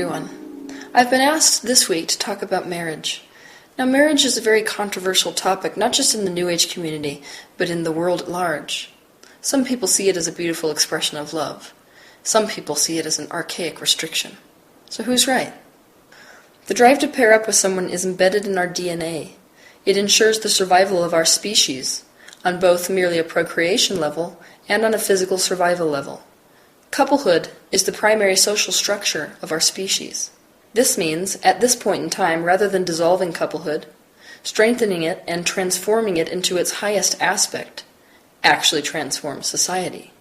everyone. I've been asked this week to talk about marriage. Now, marriage is a very controversial topic, not just in the New Age community, but in the world at large. Some people see it as a beautiful expression of love. Some people see it as an archaic restriction. So who's right? The drive to pair up with someone is embedded in our DNA. It ensures the survival of our species, on both merely a procreation level and on a physical survival level. Couplehood is the primary social structure of our species. This means, at this point in time, rather than dissolving couplehood, strengthening it and transforming it into its highest aspect actually transforms society.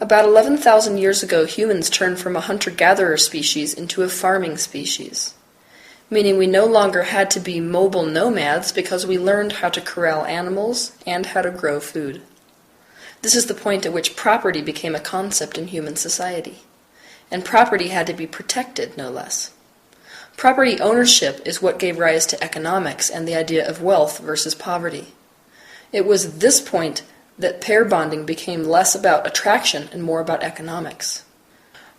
About 11,000 years ago, humans turned from a hunter-gatherer species into a farming species, meaning we no longer had to be mobile nomads because we learned how to corral animals and how to grow food. This is the point at which property became a concept in human society. And property had to be protected, no less. Property ownership is what gave rise to economics and the idea of wealth versus poverty. It was this point that pair bonding became less about attraction and more about economics.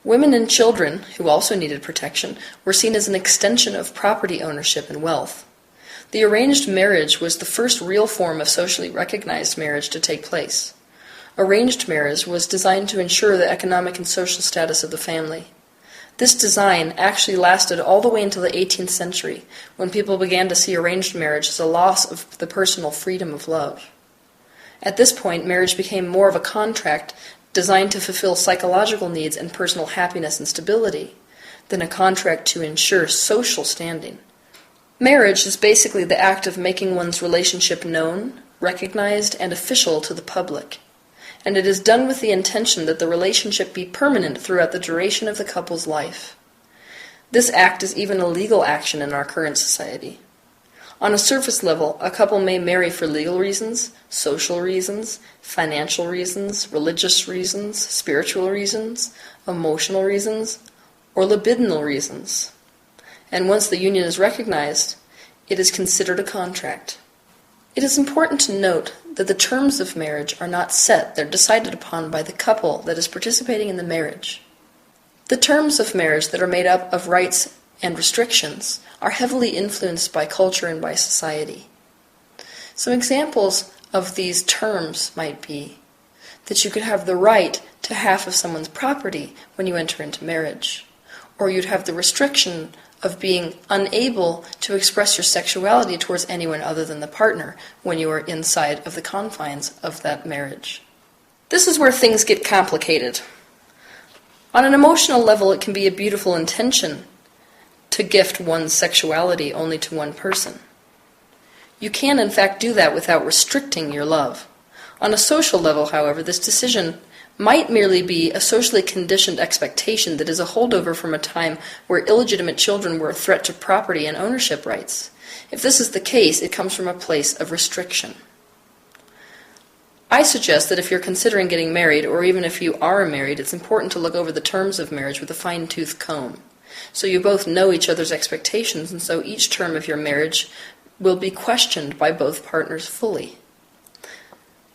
Women and children, who also needed protection, were seen as an extension of property ownership and wealth. The arranged marriage was the first real form of socially recognized marriage to take place. Arranged marriage was designed to ensure the economic and social status of the family. This design actually lasted all the way until the 18th century, when people began to see arranged marriage as a loss of the personal freedom of love. At this point, marriage became more of a contract designed to fulfill psychological needs and personal happiness and stability, than a contract to ensure social standing. Marriage is basically the act of making one's relationship known, recognized, and official to the public. And it is done with the intention that the relationship be permanent throughout the duration of the couple's life. This act is even a legal action in our current society. On a surface level, a couple may marry for legal reasons, social reasons, financial reasons, religious reasons, spiritual reasons, emotional reasons, or libidinal reasons. And once the union is recognized, it is considered a contract. It is important to note that the terms of marriage are not set, they're decided upon by the couple that is participating in the marriage. The terms of marriage that are made up of rights and restrictions are heavily influenced by culture and by society. Some examples of these terms might be that you could have the right to half of someone's property when you enter into marriage, or you'd have the restriction of being unable to express your sexuality towards anyone other than the partner when you are inside of the confines of that marriage. This is where things get complicated. On an emotional level, it can be a beautiful intention to gift one's sexuality only to one person. You can, in fact, do that without restricting your love. On a social level, however, this decision might merely be a socially conditioned expectation that is a holdover from a time where illegitimate children were a threat to property and ownership rights. If this is the case, it comes from a place of restriction. I suggest that if you're considering getting married, or even if you are married, it's important to look over the terms of marriage with a fine-tooth comb, so you both know each other's expectations, and so each term of your marriage will be questioned by both partners fully.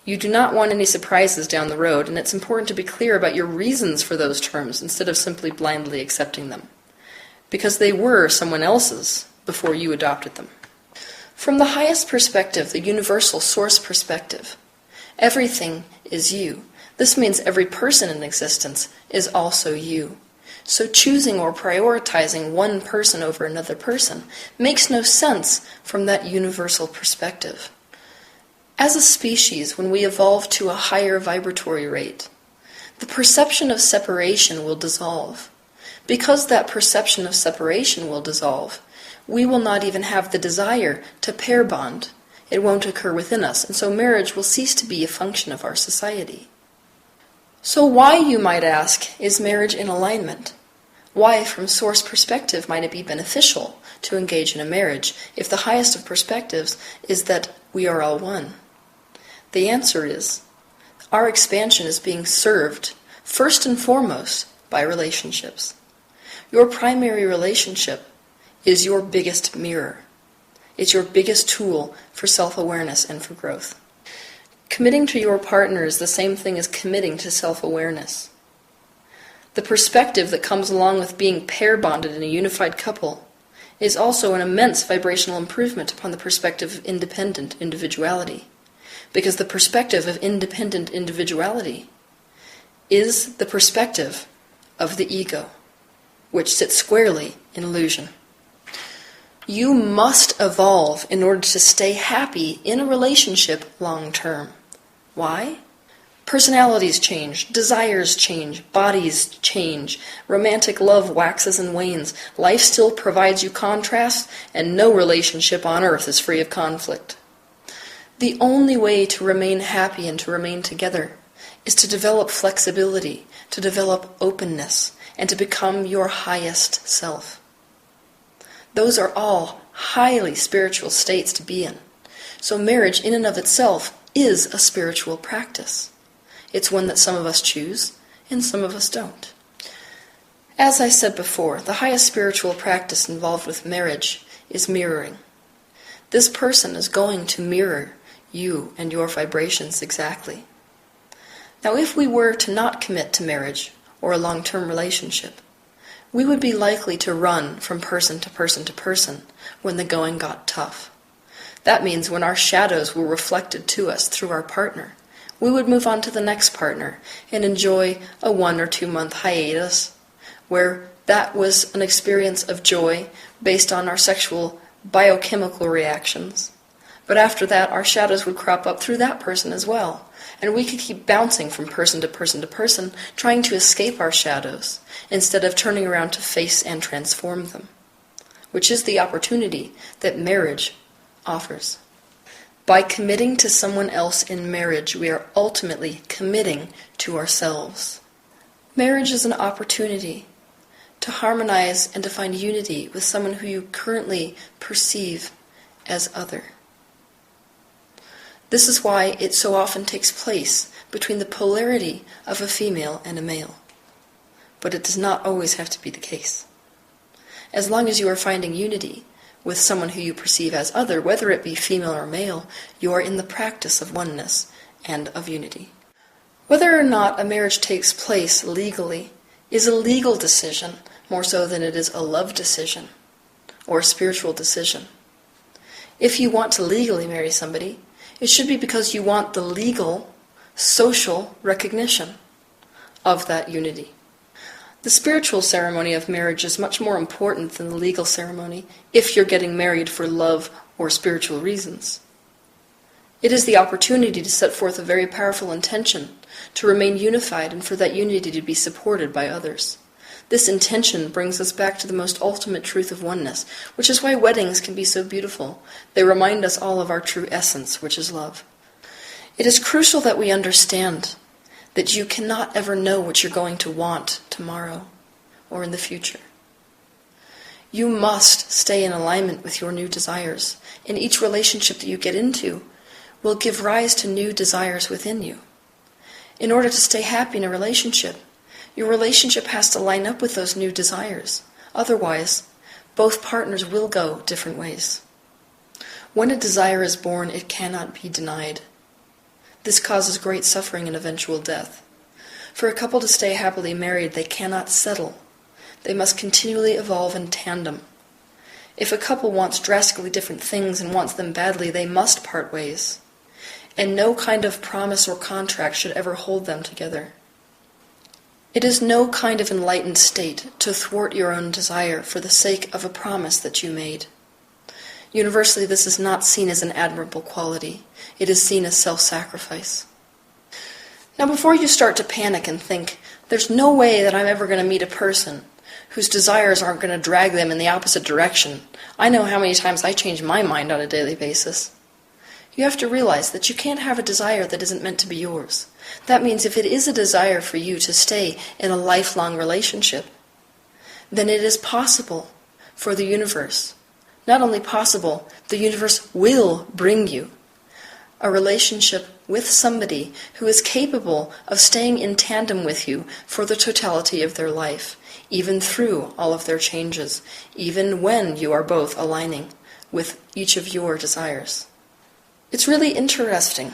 You do not want any surprises down the road, and it's important to be clear about your reasons for those terms instead of simply blindly accepting them, because they were someone else's before you adopted them. From the highest perspective, the universal source perspective, everything is you. This means every person in existence is also you. So choosing or prioritizing one person over another person makes no sense from that universal perspective. As a species, when we evolve to a higher vibratory rate, the perception of separation will dissolve. Because that perception of separation will dissolve, we will not even have the desire to pair bond. It won't occur within us, and so marriage will cease to be a function of our society. So why, you might ask, is marriage in alignment? Why, from source perspective, might it be beneficial to engage in a marriage if the highest of perspectives is that we are all one? The answer is, our expansion is being served, first and foremost, by relationships. Your primary relationship is your biggest mirror. It's your biggest tool for self-awareness and for growth. Committing to your partner is the same thing as committing to self-awareness. The perspective that comes along with being pair-bonded in a unified couple is also an immense vibrational improvement upon the perspective of independent individuality, because the perspective of independent individuality is the perspective of the ego, which sits squarely in illusion. You must evolve in order to stay happy in a relationship long term. Why? Personalities change, desires change, bodies change, romantic love waxes and wanes, life still provides you contrast, and no relationship on earth is free of conflict. The only way to remain happy and to remain together is to develop flexibility, to develop openness, and to become your highest self. Those are all highly spiritual states to be in. So marriage in and of itself is a spiritual practice. It's one that some of us choose and some of us don't. As I said before, the highest spiritual practice involved with marriage is mirroring. This person is going to mirror you and your vibrations exactly. Now, if we were to not commit to marriage or a long-term relationship, we would be likely to run from person to person to person when the going got tough. That means when our shadows were reflected to us through our partner, we would move on to the next partner and enjoy a 1 or 2 month hiatus, where that was an experience of joy based on our sexual biochemical reactions. But after that, our shadows would crop up through that person as well, and we could keep bouncing from person to person to person, trying to escape our shadows, instead of turning around to face and transform them, which is the opportunity that marriage offers. By committing to someone else in marriage, we are ultimately committing to ourselves. Marriage is an opportunity to harmonize and to find unity with someone who you currently perceive as other. This is why it so often takes place between the polarity of a female and a male. But it does not always have to be the case. As long as you are finding unity with someone who you perceive as other, whether it be female or male, you are in the practice of oneness and of unity. Whether or not a marriage takes place legally is a legal decision more so than it is a love decision or a spiritual decision. If you want to legally marry somebody, it should be because you want the legal, social recognition of that unity. The spiritual ceremony of marriage is much more important than the legal ceremony if you're getting married for love or spiritual reasons. It is the opportunity to set forth a very powerful intention to remain unified and for that unity to be supported by others. This intention brings us back to the most ultimate truth of oneness, which is why weddings can be so beautiful. They remind us all of our true essence, which is love. It is crucial that we understand that you cannot ever know what you're going to want tomorrow or in the future. You must stay in alignment with your new desires, and each relationship that you get into will give rise to new desires within you. In order to stay happy in a relationship, your relationship has to line up with those new desires. Otherwise, both partners will go different ways. When a desire is born, it cannot be denied. This causes great suffering and eventual death. For a couple to stay happily married, they cannot settle. They must continually evolve in tandem. If a couple wants drastically different things and wants them badly, they must part ways. And no kind of promise or contract should ever hold them together. It is no kind of enlightened state to thwart your own desire for the sake of a promise that you made. Universally, this is not seen as an admirable quality. It is seen as self-sacrifice. Now, before you start to panic and think, there's no way that I'm ever going to meet a person whose desires aren't going to drag them in the opposite direction. I know how many times I change my mind on a daily basis. You have to realize that you can't have a desire that isn't meant to be yours. That means if it is a desire for you to stay in a lifelong relationship, then it is possible for the universe. Not only possible, the universe will bring you a relationship with somebody who is capable of staying in tandem with you for the totality of their life, even through all of their changes, even when you are both aligning with each of your desires. It's really interesting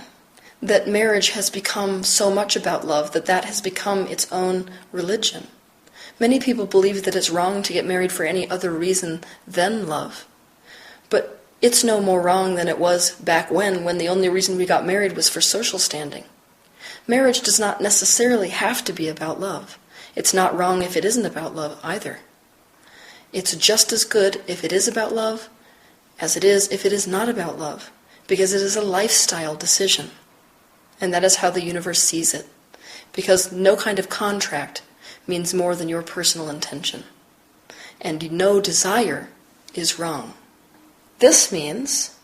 that marriage has become so much about love that has become its own religion. Many people believe that it's wrong to get married for any other reason than love. But it's no more wrong than it was back when the only reason we got married was for social standing. Marriage does not necessarily have to be about love. It's not wrong if it isn't about love either. It's just as good if it is about love as it is if it is not about love, because it is a lifestyle decision. And that is how the universe sees it, because no kind of contract means more than your personal intention. And no desire is wrong. This means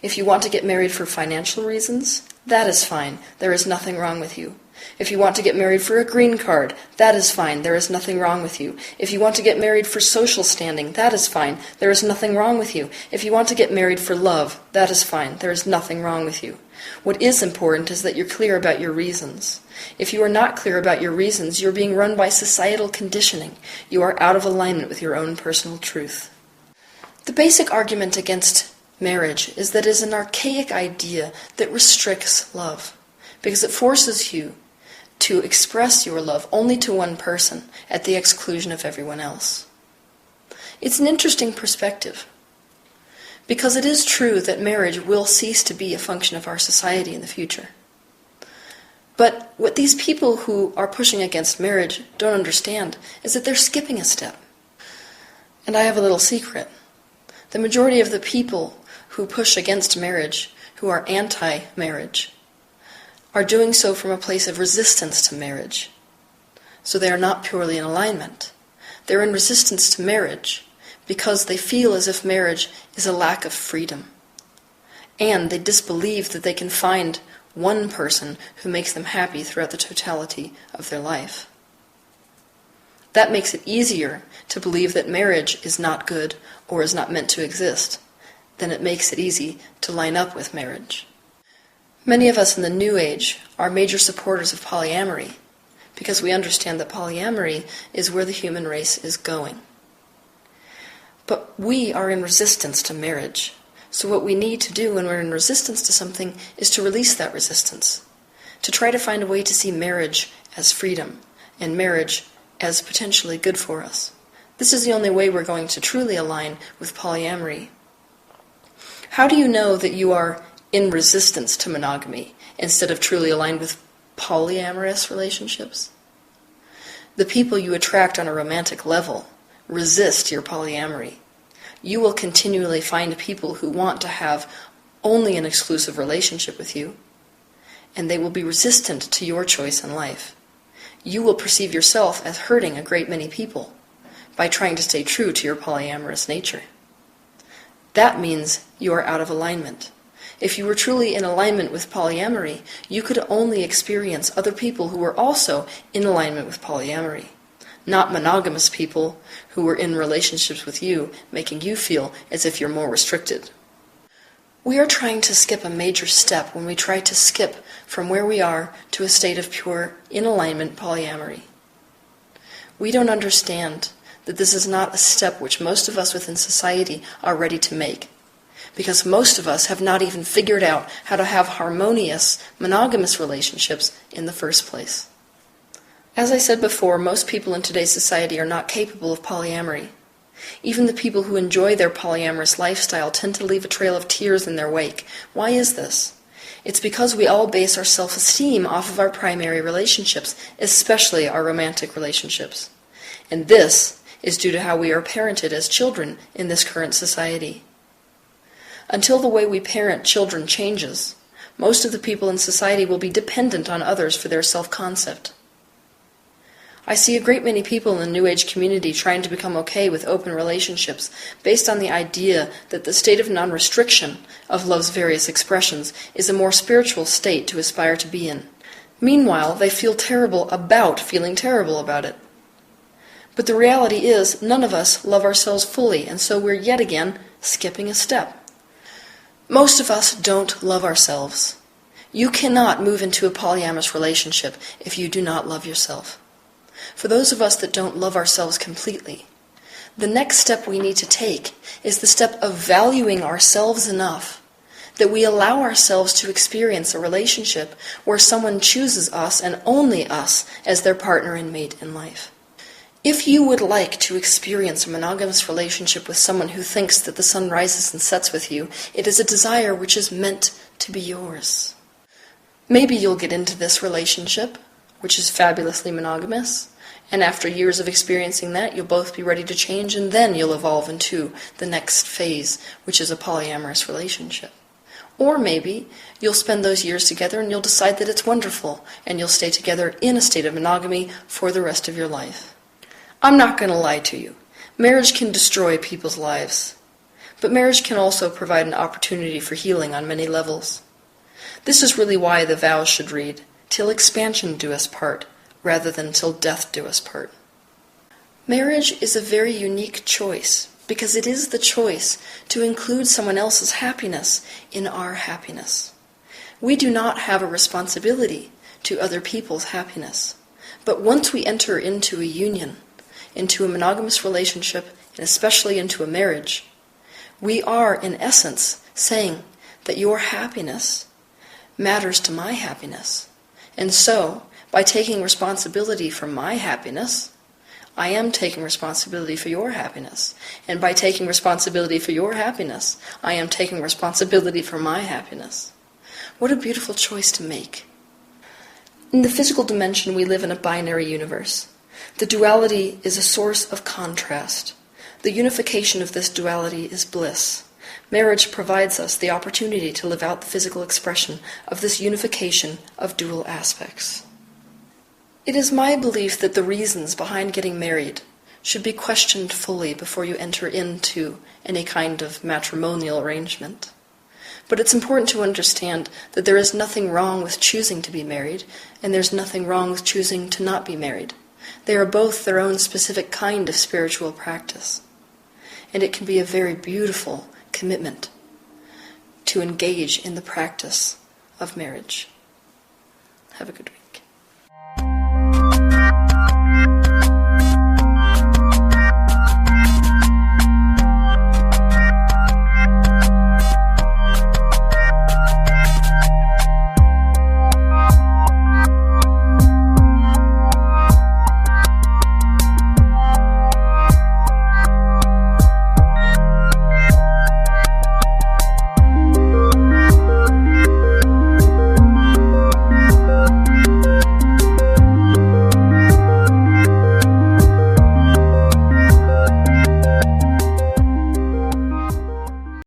if you want to get married for financial reasons, that is fine. There is nothing wrong with you. If you want to get married for a green card, that is fine. There is nothing wrong with you. If you want to get married for social standing, that is fine. There is nothing wrong with you. If you want to get married for love, that is fine. There is nothing wrong with you. What is important is that you're clear about your reasons. If you are not clear about your reasons, you're being run by societal conditioning. You are out of alignment with your own personal truth. The basic argument against marriage is that it is an archaic idea that restricts love, because it forces you to express your love only to one person at the exclusion of everyone else. It's an interesting perspective, because it is true that marriage will cease to be a function of our society in the future. But what these people who are pushing against marriage don't understand is that they're skipping a step. And I have a little secret. The majority of the people who push against marriage, who are anti-marriage, are doing so from a place of resistance to marriage. So they are not purely in alignment. They're in resistance to marriage because they feel as if marriage is a lack of freedom. And they disbelieve that they can find one person who makes them happy throughout the totality of their life. That makes it easier to believe that marriage is not good or is not meant to exist than it makes it easy to line up with marriage. Many of us in the New Age are major supporters of polyamory because we understand that polyamory is where the human race is going. But we are in resistance to marriage. So what we need to do when we're in resistance to something is to release that resistance, to try to find a way to see marriage as freedom and marriage as potentially good for us. This is the only way we're going to truly align with polyamory. How do you know that you are in resistance to monogamy instead of truly aligned with polyamorous relationships? The people you attract on a romantic level resist your polyamory. You will continually find people who want to have only an exclusive relationship with you, and they will be resistant to your choice in life. You will perceive yourself as hurting a great many people by trying to stay true to your polyamorous nature. That means you are out of alignment. If you were truly in alignment with polyamory, you could only experience other people who were also in alignment with polyamory, not monogamous people who were in relationships with you, making you feel as if you're more restricted. We are trying to skip a major step when we try to skip from where we are to a state of pure, in alignment polyamory. We don't understand that this is not a step which most of us within society are ready to make, because most of us have not even figured out how to have harmonious, monogamous relationships in the first place. As I said before, most people in today's society are not capable of polyamory. Even the people who enjoy their polyamorous lifestyle tend to leave a trail of tears in their wake. Why is this? It's because we all base our self-esteem off of our primary relationships, especially our romantic relationships. And this is due to how we are parented as children in this current society. Until the way we parent children changes, most of the people in society will be dependent on others for their self-concept. I see a great many people in the New Age community trying to become okay with open relationships based on the idea that the state of non-restriction of love's various expressions is a more spiritual state to aspire to be in. Meanwhile, they feel terrible about feeling terrible about it. But the reality is, none of us love ourselves fully, and so we're yet again skipping a step. Most of us don't love ourselves. You cannot move into a polyamorous relationship if you do not love yourself. For those of us that don't love ourselves completely, the next step we need to take is the step of valuing ourselves enough that we allow ourselves to experience a relationship where someone chooses us and only us as their partner and mate in life. If you would like to experience a monogamous relationship with someone who thinks that the sun rises and sets with you, it is a desire which is meant to be yours. Maybe you'll get into this relationship, which is fabulously monogamous, and after years of experiencing that, you'll both be ready to change, and then you'll evolve into the next phase, which is a polyamorous relationship. Or maybe you'll spend those years together and you'll decide that it's wonderful, and you'll stay together in a state of monogamy for the rest of your life. I'm not going to lie to you. Marriage can destroy people's lives. But marriage can also provide an opportunity for healing on many levels. This is really why the vows should read, "Till expansion do us part," rather than "till death do us part." Marriage is a very unique choice, because it is the choice to include someone else's happiness in our happiness. We do not have a responsibility to other people's happiness. But once we enter into a union, into a monogamous relationship, and especially into a marriage, we are, in essence, saying that your happiness matters to my happiness. And so, by taking responsibility for my happiness, I am taking responsibility for your happiness. And by taking responsibility for your happiness, I am taking responsibility for my happiness. What a beautiful choice to make. In the physical dimension, we live in a binary universe. The duality is a source of contrast. The unification of this duality is bliss. Marriage provides us the opportunity to live out the physical expression of this unification of dual aspects. It is my belief that the reasons behind getting married should be questioned fully before you enter into any kind of matrimonial arrangement. But it's important to understand that there is nothing wrong with choosing to be married, and there's nothing wrong with choosing to not be married. They are both their own specific kind of spiritual practice. And it can be a very beautiful commitment to engage in the practice of marriage. Have a good week.